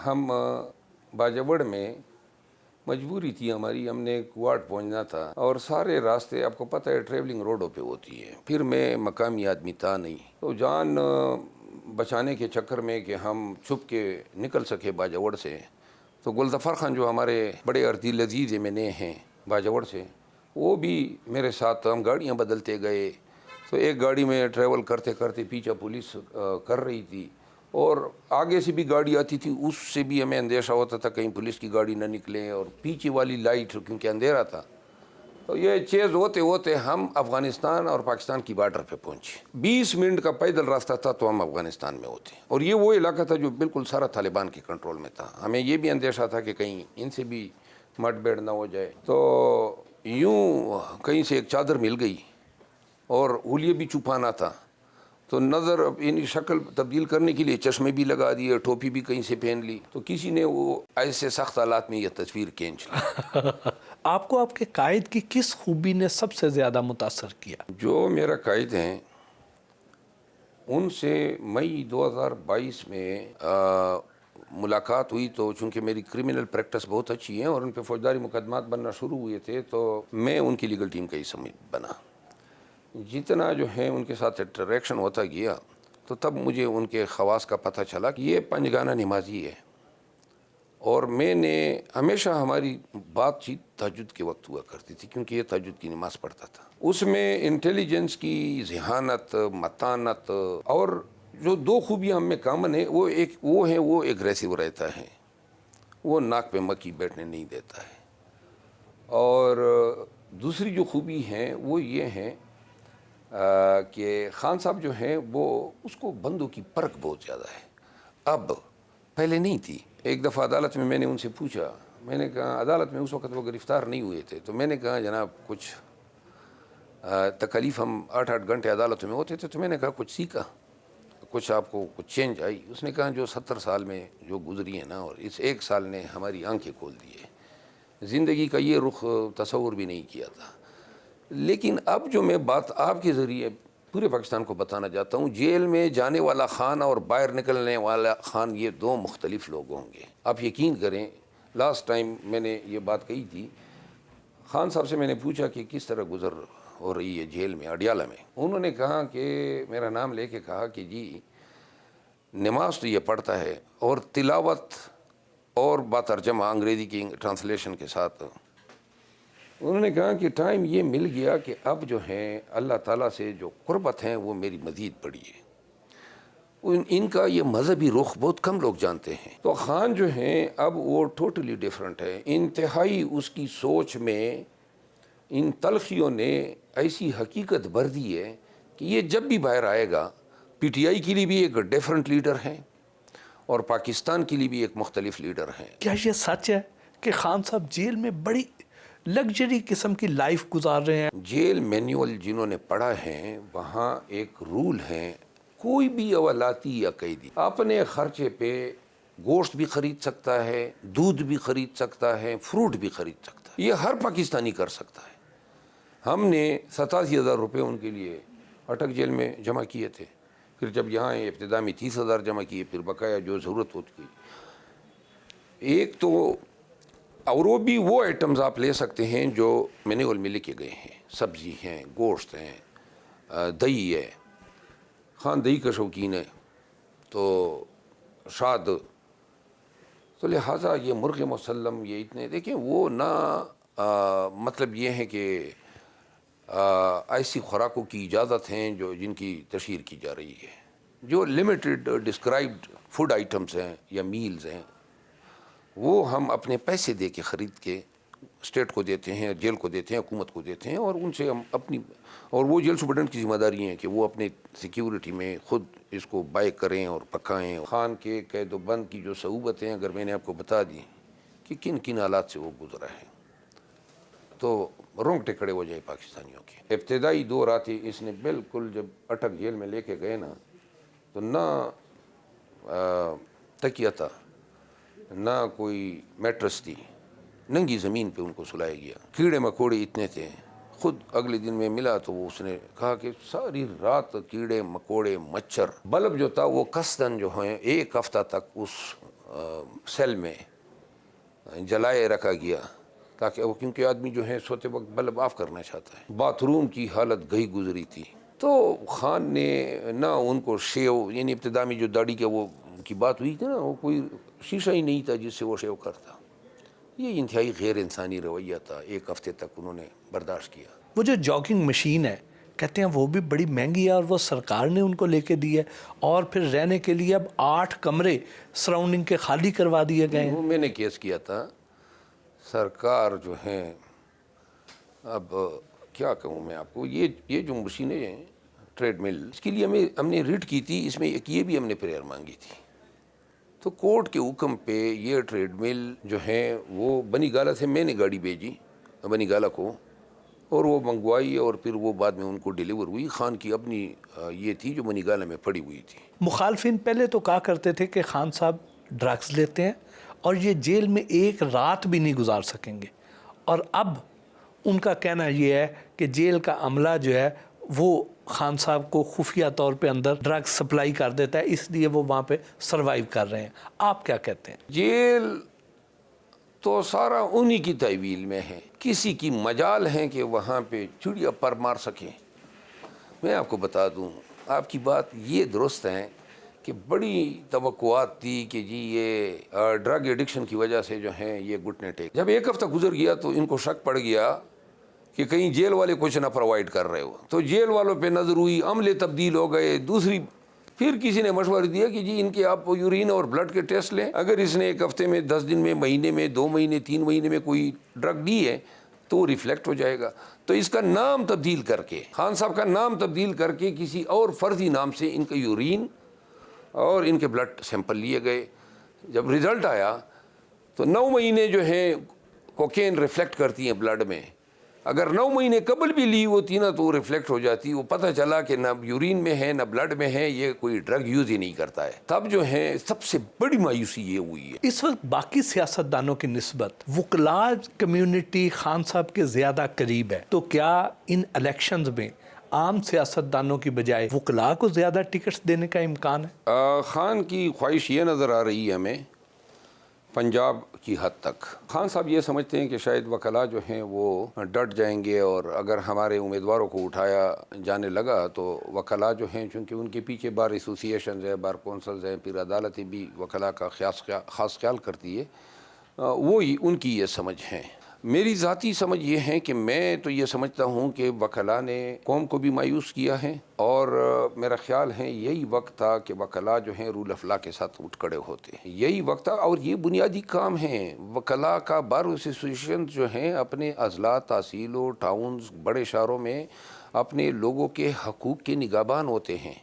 ہم باجوڑ میں مجبوری تھی ہماری، ہم نے کوارٹ پہنچنا تھا اور سارے راستے آپ کو پتہ ہے ٹریولنگ روڈوں پہ ہوتی ہے. پھر میں مقامی آدمی تھا نہیں، تو جان بچانے کے چکر میں کہ ہم چھپ کے نکل سکے باجوڑ سے، تو گلظفر خان جو ہمارے بڑے دل عزیز میں نے ہیں باجوڑ سے، وہ بھی میرے ساتھ، ہم گاڑیاں بدلتے گئے. تو ایک گاڑی میں ٹریول کرتے کرتے پیچھے پولیس کر رہی تھی اور آگے سے بھی گاڑی آتی تھی، اس سے بھی ہمیں اندیشہ ہوتا تھا کہیں پولیس کی گاڑی نہ نکلے، اور پیچھے والی لائٹ کیونکہ اندھیرا تھا. تو یہ چیز ہوتے ہوتے ہم افغانستان اور پاکستان کی بارڈر پہ پہنچے. 20 منٹ کا پیدل راستہ تھا تو ہم افغانستان میں ہوتے، اور یہ وہ علاقہ تھا جو بالکل سارا طالبان کے کنٹرول میں تھا. ہمیں یہ بھی اندیشہ تھا کہ کہیں ان سے بھی مٹ بیڑ نہ ہو جائے. تو یوں کہیں سے ایک چادر مل گئی اور ہولیے بھی چھپانا تھا، تو نظر یعنی شکل تبدیل کرنے کے لیے چشمے بھی لگا دیے، ٹوپی بھی کہیں سے پہن لی. تو کسی نے وہ ایسے سخت حالات میں یہ تصویر کھینچ لی. آپ کو آپ کے قائد کی کس خوبی نے سب سے زیادہ متاثر کیا؟ جو میرا قائد ہیں ان سے مئی 2022 میں ملاقات ہوئی، تو چونکہ میری کرمنل پریکٹس بہت اچھی ہے اور ان پہ فوجداری مقدمات بننا شروع ہوئے تھے، تو میں ان کی لیگل ٹیم کا حصہ بنا. جتنا جو ہے ان کے ساتھ انٹریکشن ہوتا گیا تو تب مجھے ان کے خواص کا پتہ چلا کہ یہ پنجگانہ نمازی ہے. اور میں نے ہمیشہ ہماری بات چیت تہجد کے وقت ہوا کرتی تھی، کیونکہ یہ تہجد کی نماز پڑھتا تھا. اس میں انٹیلیجنس کی ذہانت، متانت، اور جو دو خوبیاں ہم میں کامن ہے، وہ ایگریسو رہتا ہے، وہ ناک پہ مکھی بیٹھنے نہیں دیتا ہے. اور دوسری جو خوبی ہیں وہ یہ ہیں کہ خان صاحب جو ہیں وہ اس کو بندوں کی پرکھ بہت زیادہ ہے. اب پہلے نہیں تھی. ایک دفعہ عدالت میں نے ان سے پوچھا، میں نے کہا عدالت میں اس وقت وہ گرفتار نہیں ہوئے تھے، تو میں نے کہا جناب کچھ تکلیف، ہم 8 گھنٹے عدالت میں ہوتے تھے، تو میں نے کہا کچھ سیکھا، کچھ آپ کو کچھ چینج آئی؟ اس نے کہا جو 70 سال میں جو گزری ہے نا، اور اس 1 سال نے ہماری آنکھیں کھول دی ہے، زندگی کا یہ رخ تصور بھی نہیں کیا تھا. لیکن اب جو میں بات آپ کے ذریعے پورے پاکستان کو بتانا چاہتا ہوں، جیل میں جانے والا خان اور باہر نکلنے والا خان یہ 2 مختلف لوگ ہوں گے. آپ یقین کریں، لاسٹ ٹائم میں نے یہ بات کہی تھی، خان صاحب سے میں نے پوچھا کہ کس طرح گزر ہو رہی ہے جیل میں اڈیالہ میں. انہوں نے کہا کہ میرا نام لے کے کہا کہ جی نماز تو یہ پڑھتا ہے، اور تلاوت اور باترجمہ انگریزی کی ٹرانسلیشن کے ساتھ. انہوں نے کہا کہ ٹائم یہ مل گیا کہ اب جو ہیں اللہ تعالیٰ سے جو قربت ہیں وہ میری مزید بڑھی ہے. ان کا یہ مذہبی رخ بہت کم لوگ جانتے ہیں. تو خان جو ہیں اب وہ ٹوٹلی ڈیفرنٹ ہے. انتہائی اس کی سوچ میں ان تلخیوں نے ایسی حقیقت بھر دی ہے کہ یہ جب بھی باہر آئے گا، پی ٹی آئی کے لیے بھی ایک ڈیفرنٹ لیڈر ہیں اور پاکستان کے لیے بھی ایک مختلف لیڈر ہیں. کیا یہ سچ ہے کہ خان صاحب جیل میں بڑی لگژری قسم کی لائف گزار رہے ہیں؟ جیل مینیول جنہوں نے پڑھا ہے، وہاں ایک رول ہے، کوئی بھی اولاتی یا قیدی اپنے خرچے پہ گوشت بھی خرید سکتا ہے، دودھ بھی خرید سکتا ہے، فروٹ بھی خرید سکتا ہے. یہ ہر پاکستانی کر سکتا ہے. ہم نے 87,000 روپے ان کے لیے اٹک جیل میں جمع کیے تھے. پھر جب یہاں ابتدا میں 30,000 جمع کیے، پھر بقایا جو ضرورت ہوتی ہے. ایک تو اور وہ بھی وہ آئٹمز آپ لے سکتے ہیں جو مینیول میں لکھے گئے ہیں، سبزی ہیں، گوشت ہیں، دہی ہے. خان دہی کا شوقین ہے تو شاد، تو لہٰذا یہ مرغ مسلم، یہ اتنے دیکھیں وہ نہ مطلب یہ ہے کہ ایسی خوراکوں کی اجازت ہیں جن کی تشہیر کی جا رہی ہے. جو لمیٹڈ ڈسکرائبڈ فوڈ آئٹمز ہیں یا میلز ہیں، وہ ہم اپنے پیسے دے کے خرید کے اسٹیٹ کو دیتے ہیں، جیل کو دیتے ہیں، حکومت کو دیتے ہیں، اور ان سے ہم اپنی، اور وہ جیل سپرڈنٹ کی ذمہ داری ہے کہ وہ اپنے سیکیورٹی میں خود اس کو بائی کریں اور پکائیں. خان کے قید و بند کی جو صعوبتیں اگر میں نے آپ کو بتا دی کہ کن کن حالات سے وہ گزرا ہے، تو رونگٹے کھڑے ہو جائے پاکستانیوں کے. ابتدائی 2 راتیں اس نے بالکل جب اٹک جیل میں لے کے گئے نا، تو نہ تکیہ تھا، نہ کوئی میٹرس تھی، ننگی زمین پہ ان کو سلایا گیا. کیڑے مکوڑے اتنے تھے. خود اگلے دن میں ملا تو وہ اس نے کہا کہ ساری رات کیڑے مکوڑے مچھر، بلب جو تھا وہ قصداً جو ہیں 1 ہفتہ تک اس سیل میں جلائے رکھا گیا تاکہ وہ، کیونکہ آدمی جو ہے سوتے وقت بلب آف کرنا چاہتا ہے. باتھ روم کی حالت گئی گزری تھی. تو خان نے نہ ان کو شیو، یعنی ابتدا میں جو داڑھی کے وہ کی بات ہوئی تھی نا، وہ کوئی شیشہ ہی نہیں تھا جس سے وہ شیو کرتا. یہ انتہائی غیر انسانی رویہ تھا. 1 ہفتے تک انہوں نے برداشت کیا. وہ جو جاگنگ مشین ہے کہتے ہیں وہ بھی بڑی مہنگی ہے اور وہ سرکار نے ان کو لے کے دی ہے، اور پھر رہنے کے لیے اب 8 کمرے سراؤنڈنگ کے خالی کروا دیے گئے ہیں. وہ میں نے کیس کیا تھا. سرکار جو ہے، اب کیا کہوں میں آپ کو، یہ جو مشینیں ہیں ٹریڈ مل، اس کے لیے ہم نے ریٹ کی تھی. اس میں ایک یہ بھی ہم نے پریئر مانگی تھی. تو کورٹ کے حکم پہ یہ ٹریڈ مل جو ہے وہ بنی گالہ سے میں نے گاڑی بھیجی بنی گالہ کو، اور وہ منگوائی، اور پھر وہ بعد میں ان کو ڈیلیور ہوئی. خان کی اپنی یہ تھی جو بنی گالہ میں پڑی ہوئی تھی. مخالفین پہلے تو کہا کرتے تھے کہ خان صاحب ڈرگز لیتے ہیں اور یہ جیل میں 1 رات بھی نہیں گزار سکیں گے، اور اب ان کا کہنا یہ ہے کہ جیل کا عملہ جو ہے وہ خان صاحب کو خفیہ طور پہ اندر ڈرگ سپلائی کر دیتا ہے، اس لیے وہ وہاں پہ سروائیو کر رہے ہیں. آپ کیا کہتے ہیں؟ جیل تو سارا انہی کی تحویل میں ہے. کسی کی مجال ہے کہ وہاں پہ چڑیا پر مار سکیں. میں آپ کو بتا دوں، آپ کی بات یہ درست ہے کہ بڑی توقعات تھی کہ جی یہ ڈرگ ایڈکشن کی وجہ سے جو ہیں یہ گھٹنے ٹیک. جب 1 ہفتہ گزر گیا تو ان کو شک پڑ گیا کہ کہیں جیل والے کچھ نہ پرووائڈ کر رہے ہو. تو جیل والوں پہ نظر ہوئی، عملے تبدیل ہو گئے. پھر کسی نے مشورہ دیا کہ جی ان کے آپ یورین اور بلڈ کے ٹیسٹ لیں. اگر اس نے 1 ہفتے میں، 10 دن میں، مہینے میں، 2 مہینے، 3 مہینے میں کوئی ڈرگ لی ہے تو وہ ریفلیکٹ ہو جائے گا. تو اس کا نام تبدیل کر کے، خان صاحب کا نام تبدیل کر کے کسی اور فرضی نام سے ان کا یورین اور ان کے بلڈ سیمپل لیے گئے. جب رزلٹ آیا تو 9 مہینے جو ہیں کوکین ریفلیکٹ کرتی ہیں بلڈ میں. اگر 9 مہینے قبل بھی لی ہوتی نا تو وہ ریفلیکٹ ہو جاتی. وہ پتہ چلا کہ نہ یورین میں ہے نہ بلڈ میں ہے، یہ کوئی ڈرگ یوز ہی نہیں کرتا ہے. تب جو ہے سب سے بڑی مایوسی یہ ہوئی ہے. اس وقت باقی سیاستدانوں کی نسبت وکلاء کمیونٹی خان صاحب کے زیادہ قریب ہے، تو کیا ان الیکشنز میں عام سیاستدانوں کی بجائے وکلاء کو زیادہ ٹکٹس دینے کا امکان ہے؟ خان کی خواہش یہ نظر آ رہی ہے ہمیں پنجاب کی حد تک. خان صاحب یہ سمجھتے ہیں کہ شاید وکلاء جو ہیں وہ ڈٹ جائیں گے، اور اگر ہمارے امیدواروں کو اٹھایا جانے لگا تو وکلاء جو ہیں، چونکہ ان کے پیچھے بار ایسوسییشنز ہیں، بار کونسلز ہیں، پھر عدالتیں بھی وکلاء کا خاص خیال کرتی ہے. وہ ان کی یہ سمجھ ہے. میری ذاتی سمجھ یہ ہے کہ میں تو یہ سمجھتا ہوں کہ وکلاء نے قوم کو بھی مایوس کیا ہے، اور میرا خیال ہے یہی وقت تھا کہ وکلاء جو ہیں رول آف لا کے ساتھ اٹھ کھڑے ہوتے ہیں. یہی وقت تھا، اور یہ بنیادی کام ہے وکلاء کا. بار ایسوسییشن جو ہیں اپنے اضلاع، تحصیلوں، ٹاؤنز، بڑے شہروں میں اپنے لوگوں کے حقوق کے نگہبان ہوتے ہیں.